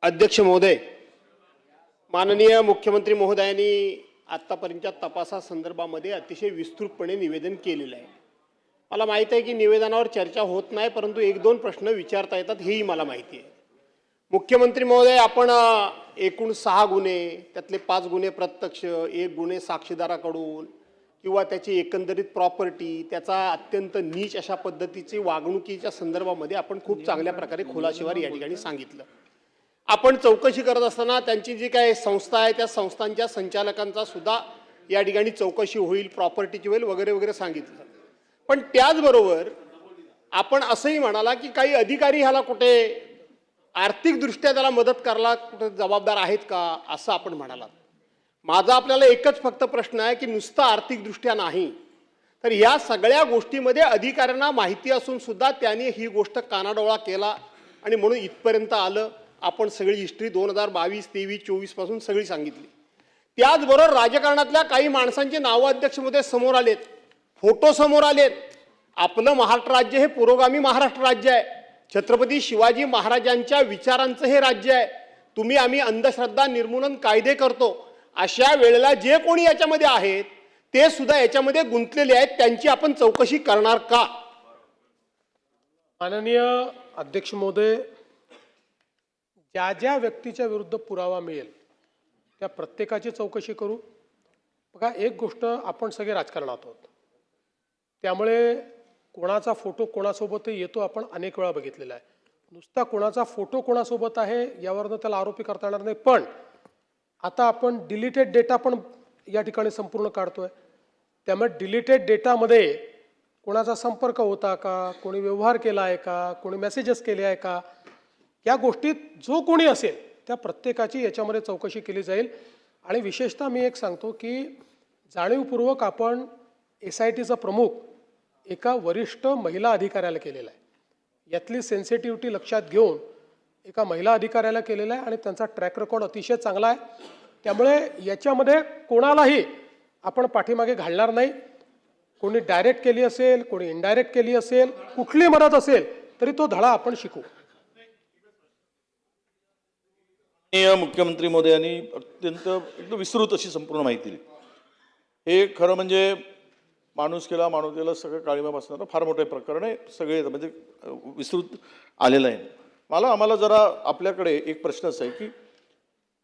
अध्यक्ष महोदय, माननीय मुख्यमंत्री महोदयांनी आत्तापर्यंतच्या तपासासंदर्भामध्ये अतिशय विस्तृतपणे निवेदन केलेलं आहे। मला माहित आहे की निवेदनावर चर्चा होत नाही, परंतु एक दोन प्रश्न विचारता येतात हेही मला माहिती आहे। मुख्यमंत्री महोदय, आपण एकूण 6 गुन्हे, त्यातले 5 गुन्हे प्रत्यक्ष, 1 गुन्हे साक्षीदाराकडून किंवा त्याची एकंदरीत प्रॉपर्टी, त्याचा अत्यंत नीच अशा पद्धतीची वागणुकीच्या संदर्भामध्ये आपण खूप चांगल्या प्रकारे खुलासेवार या ठिकाणी सांगितलं। आपण चौकशी करत असताना त्यांची जी काही संस्था आहे त्या संस्थांच्या संचालकांचा सुद्धा या ठिकाणी चौकशी होईल, प्रॉपर्टीची होईल वगैरे वगैरे सांगितलं। पण त्याचबरोबर आपण असंही म्हणाला की काही अधिकारी ह्याला कुठे आर्थिकदृष्ट्या त्याला मदत करायला कुठे जबाबदार आहेत का, असं आपण म्हणालात। माझा आपल्याला एकच फक्त प्रश्न आहे की नुसतं आर्थिकदृष्ट्या नाही तर या सगळ्या गोष्टीमध्ये अधिकाऱ्यांना माहिती असून सुद्धा त्यांनी ही गोष्ट कानाडोळा केला आणि म्हणून इथपर्यंत आलं। आपण सगळी हिस्ट्री 2022, 23, 24 पासून सगळी सांगितली। त्याचबरोबर राजकारणातल्या काही माणसांचे नाव अध्यक्षमध्ये समोर आलेत, फोटो समोर आलेत। आपलं महाराष्ट्र राज्य हे पुरोगामी महाराष्ट्र राज्य आहे, छत्रपती शिवाजी महाराजांच्या विचारांचं हे राज्य आहे। तुम्ही आम्ही अंधश्रद्धा निर्मूलन कायदे करतो, अशा वेळेला जे कोणी याच्यामध्ये आहेत ते सुद्धा याच्यामध्ये गुंतलेले आहेत, त्यांची आपण चौकशी करणार का? माननीय अध्यक्ष महोदय, ज्या ज्या व्यक्तीच्या विरुद्ध पुरावा मिळेल त्या प्रत्येकाची चौकशी करू। बघा, एक गोष्ट, आपण सगळे राजकारणात आहोत, त्यामुळे कोणाचा फोटो कोणासोबत येतो आपण अनेक वेळा बघितलेला आहे। नुसता कोणाचा फोटो कोणासोबत आहे यावरनं त्याला आरोपी करता येणार नाही। पण आता आपण डिलीटेड डेटा पण या ठिकाणी संपूर्ण काढतोय, त्यामुळे डिलीटेड डेटामध्ये कोणाचा संपर्क होता का, कोणी व्यवहार केला आहे का, कोणी मेसेजेस केले आहे का, या गोष्टीत जो कोणी असेल त्या प्रत्येकाची याच्यामध्ये चौकशी केली जाईल। आणि विशेषतः मी एक सांगतो की जाणीवपूर्वक आपण SITचा प्रमुख एका वरिष्ठ महिला अधिकाऱ्याला केलेला आहे। यातली सेन्सिटिव्हिटी लक्षात घेऊन एका महिला अधिकाऱ्याला केलेला आहे आणि त्यांचा ट्रॅक रेकॉर्ड अतिशय चांगला आहे। त्यामुळे याच्यामध्ये कोणालाही आपण पाठीमागे घालणार नाही। कोणी डायरेक्ट केली असेल, कोणी इनडायरेक्ट केली असेल, कुठली मदत असेल तरी तो धडा आपण शिकू। मुख्यमंत्री महोदयांनी अत्यंत एकदम विस्तृत अशी संपूर्ण माहिती दिली। हे खरं म्हणजे माणुसकीला सगळं काळीमा बसणारं फार मोठं प्रकरण आहे, सगळे म्हणजे विस्तृत आलेलं आहे। आम्हाला जरा आपल्याकडे एक प्रश्न असा आहे की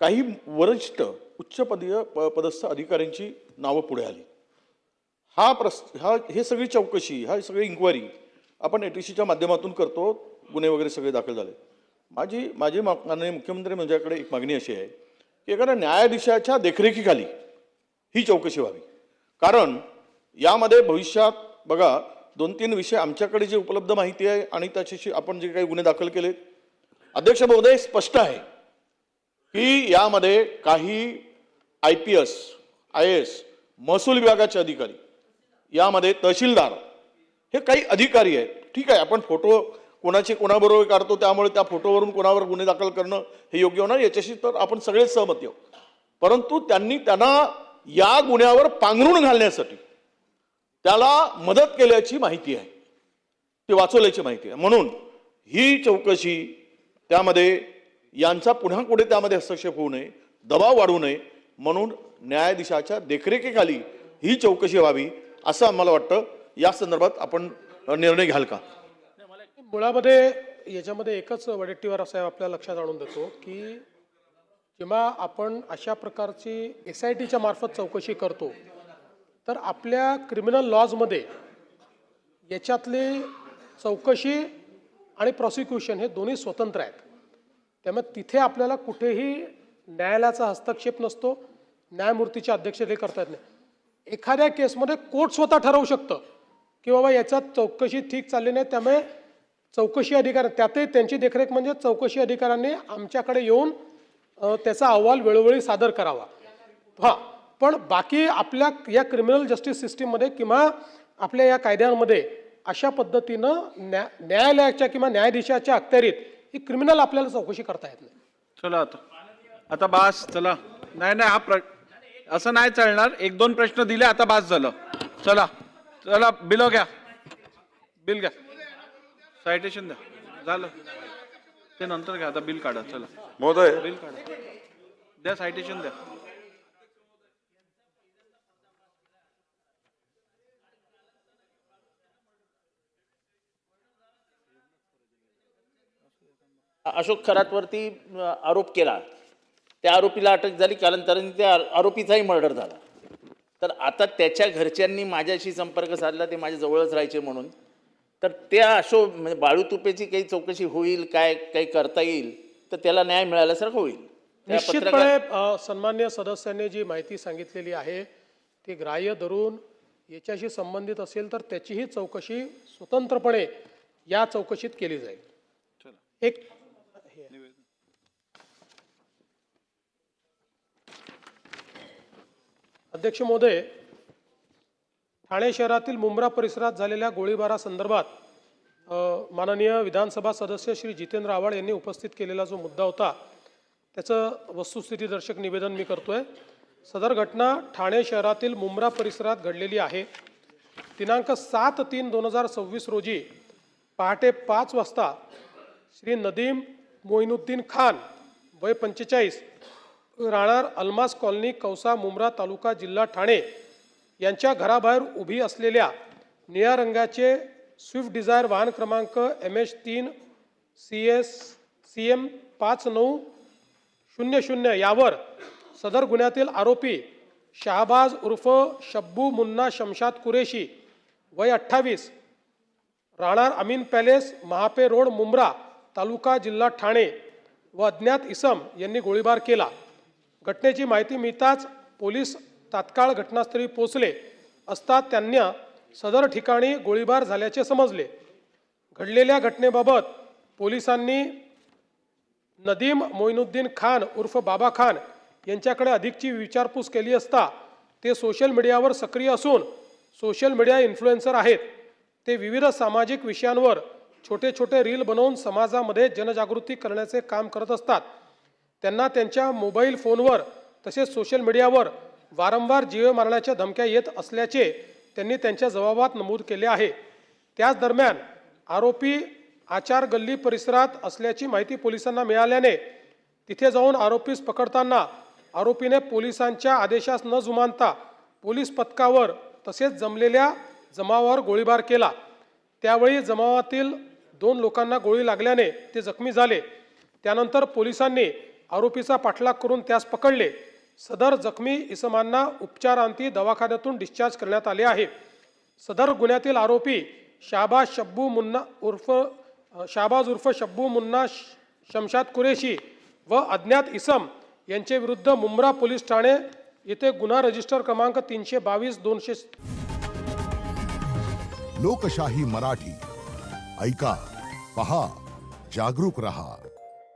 काही वरिष्ठ उच्चपदीय पदस्थ अधिकाऱ्यांची नावं पुढे आली। हे सगळी चौकशी, हा सगळी इन्क्वायरी आपण ATCच्या माध्यमातून करतो, गुन्हे वगैरे सगळे दाखल झाले। माझी माननीय मुख्यमंत्री मंत्र्यांकडे एक मागणी अशी आहे की एखाद्या न्यायाधीशाच्या देखरेखीखाली ही चौकशी व्हावी। कारण यामध्ये भविष्यात बघा 2-3 विषय आमच्याकडे जे उपलब्ध माहिती आहे आणि त्याच्याशी आपण जे काही गुन्हे दाखल केले, अध्यक्ष महोदय, स्पष्ट आहे की यामध्ये काही IPS, IAS, महसूल विभागाचे अधिकारी, यामध्ये तहसीलदार, हे काही अधिकारी आहेत। ठीक आहे, आपण फोटो कोणाबरोबर काढतो त्यामुळे त्या फोटोवरून कोणावर गुन्हे दाखल करणं हे योग्य होणार, याच्याशी तर आपण सगळेच सहमत आहोत। परंतु त्यांना या गुन्ह्यावर पांघरून घालण्यासाठी त्याला मदत केल्याची माहिती आहे, ती वाचवल्याची माहिती आहे। म्हणून ही चौकशी, त्यामध्ये यांचा पुन्हा कुठे त्यामध्ये हस्तक्षेप होऊ नये, दबाव वाढू नये, म्हणून न्यायाधीशाच्या देखरेखीखाली ही चौकशी व्हावी असं आम्हाला वाटतं। या संदर्भात आपण निर्णय घ्याल का? मुळामध्ये याच्यामध्ये एकच वडेट्टीवार साहेब आपल्या लक्षात आणून देतो की जेव्हा आपण अशा प्रकारची SITच्या मार्फत चौकशी करतो तर आपल्या क्रिमिनल लॉजमध्ये याच्यातली चौकशी आणि प्रॉसिक्युशन हे दोन्ही स्वतंत्र आहेत। त्यामुळे तिथे आपल्याला कुठेही न्यायालयाचा हस्तक्षेप नसतो, न्यायमूर्तीच्या अध्यक्षतेखाली करता येत नाही। एखाद्या केसमध्ये कोर्ट स्वतः ठरवू शकतं की बाबा याच्यात चौकशी ठीक चालली नाही, त्यामुळे चौकशी अधिकारी, त्यातही त्यांची देखरेख म्हणजे चौकशी अधिकाऱ्यांनी आमच्याकडे येऊन त्याचा अहवाल वेळोवेळी सादर करावा। हां, पण बाकी आपल्या या क्रिमिनल जस्टिस सिस्टीममध्ये किंवा आपल्या या कायद्यांमध्ये अशा पद्धतीनं न्यायालयाच्या किंवा न्यायाधीशाच्या अखत्यारीत ही क्रिमिनल आपल्याला चौकशी करता येत नाही। चला आता बास, चला नाही असं नाही चालणार। 1-2 प्रश्न दिले, आता बास झालं। चला बिल घ्या, सायटेशन द्या, झालं। ते नंतर घ्या, आता बिल काढा. चला महोदय, बिल काढा, द्या सायटेशन द्या. अशोक खरातवरती आरोप केला, त्या आरोपीला अटक झाली, कालांतराने त्या आरोपीचाही मर्डर झाला. तर आता त्याच्या घरच्यांनी माझ्याशी संपर्क साधला, ते माझ्या जवळच राहायचे म्हणून. तर त्या म्हणजे बाळू तुपेची काही चौकशी होईल, काय काही करता येईल, तर त्याला न्याय मिळाल्यासारखं होईल. त्या निश्चितपणे सन्मान्य सदस्यांनी जी माहिती सांगितलेली आहे ती ग्राह्य धरून याच्याशी संबंधित असेल तर त्याचीही चौकशी स्वतंत्रपणे या चौकशीत केली जाईल. एक अध्यक्ष महोदय, ठाणे शहरातील मुंब्रा परिसरात झालेल्या गोळीबारासंदर्भात माननीय विधानसभा सदस्य श्री जितेंद्र आव्हाड यांनी उपस्थित केलेला जो मुद्दा होता त्याचं वस्तुस्थितीदर्शक निवेदन मी करतोय. सदर घटना ठाणे शहरातील मुंब्रा परिसरात घडलेली आहे. दिनांक 7/3/2026 रोजी पहाटे 5 वाजता श्री नदीम मोइनुद्दीन खान वय 45 राहणार अल्मास कॉलनी कौसा मुंब्रा तालुका जिल्हा ठाणे यांच्या घराबाहेर उभी असलेल्या निळ्या रंगाचे स्विफ्ट डिझायर वाहन क्रमांक MH3 CM 5900 यावर सदर गुन्ह्यातील आरोपी शहाबाज उर्फ शब्बू मुन्ना शमशाद कुरेशी वय 28 राहणार अमीन पॅलेस महापे रोड मुंब्रा तालुका जिल्हा ठाणे व अज्ञात इसम यांनी गोळीबार केला. घटनेची माहिती मिळताच पोलीस तात्काळ घटनास्थळी पोहोचले असता त्यांना सदर ठिकाणी गोळीबार झाल्याचे समजले. घडलेल्या घटनेबाबत पोलिसांनी नदीम मोइनुद्दीन खान उर्फ बाबा खान यांच्याकडे अधिकची विचारपूस केली असता ते सोशल मीडियावर सक्रिय असून सोशल मीडिया इन्फ्लुएन्सर आहेत. ते विविध सामाजिक विषयांवर छोटे छोटे रील बनवून समाजामध्ये जनजागृती करण्याचे काम करत असतात. त्यांना त्यांच्या मोबाईल फोनवर तसेच सोशल मीडियावर वारंवार जीवे मारण्याच्या धमक्या येत असल्याचे त्यांनी त्यांच्या जबाबात नमूद केले आहे. त्याच दरम्यान आरोपी आचार गल्ली परिसरात असल्याची माहिती पोलिसांना मिळाल्याने तिथे जाऊन आरोपीस पकडताना आरोपीने पोलिसांच्या आदेशास न जुमानता पोलीस पथकावर तसेच जमलेल्या जमावावर गोळीबार केला. त्यावेळी जमावातील 2 लोकांना गोळी लागल्याने ते जखमी झाले. त्यानंतर पोलिसांनी आरोपीचा पाठलाग करून त्यास पकडले. सदर जखमी इसमांना उपचारांती दवाखान्यातून डिस्चार्ज करण्यात आले आहे. सदर गुन्ह्यातील आरोपी शहाबाज उर्फ शब्बू मुन्ना शमशाद कुरेशी व अज्ञात इसम यांचे विरुद्ध मुंब्रा पोलीस ठाणे येथे गुन्हा रजिस्टर क्रमांक 322-200 लोकशाही मराठी ऐका, पहा, जागरूक रहा.